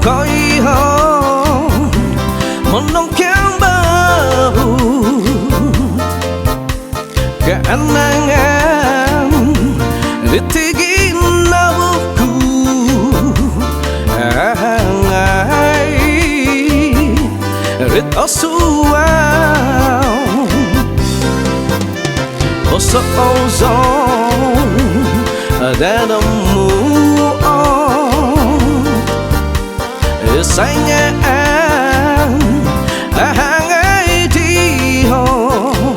Khói hồng một nông kéo bahu ke anangan litigin nabuku angai rit osuau oso ozon adanamu say nghe hàng ấy đi hồn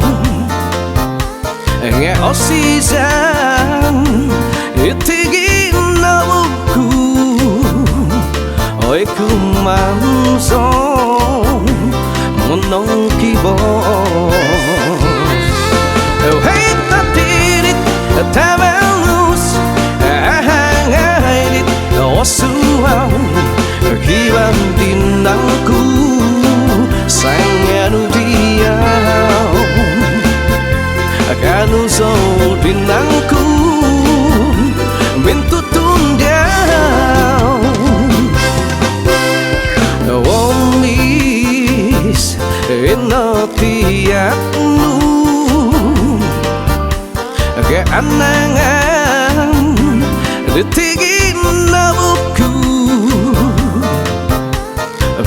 nghe oxygen ít thì ghi nó buku ôi cứ mang gió một nông kỳ bò hey ta tirit ta belus hàng ấy đi osuau Kiban tinangku Sanganu diau Kanu so tinangku Mintutun diau Womis Inotiaknu Ke anangan Detigin nabuku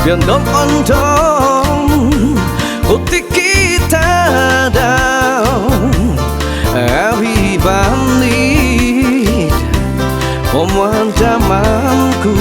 Biar dong ondong Putih kita down Every bandit Omongan zamanku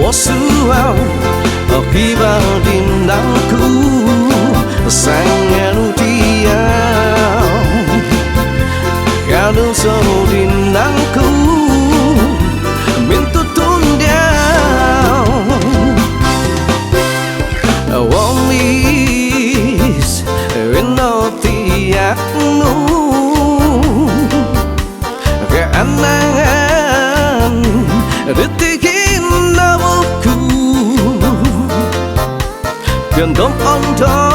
Osuau Kibar dindangku Sangat diam Kadu so dindangku Mintutun diam Womis Winotiaknu Keanangan Detigin nabuku Biar dong ondong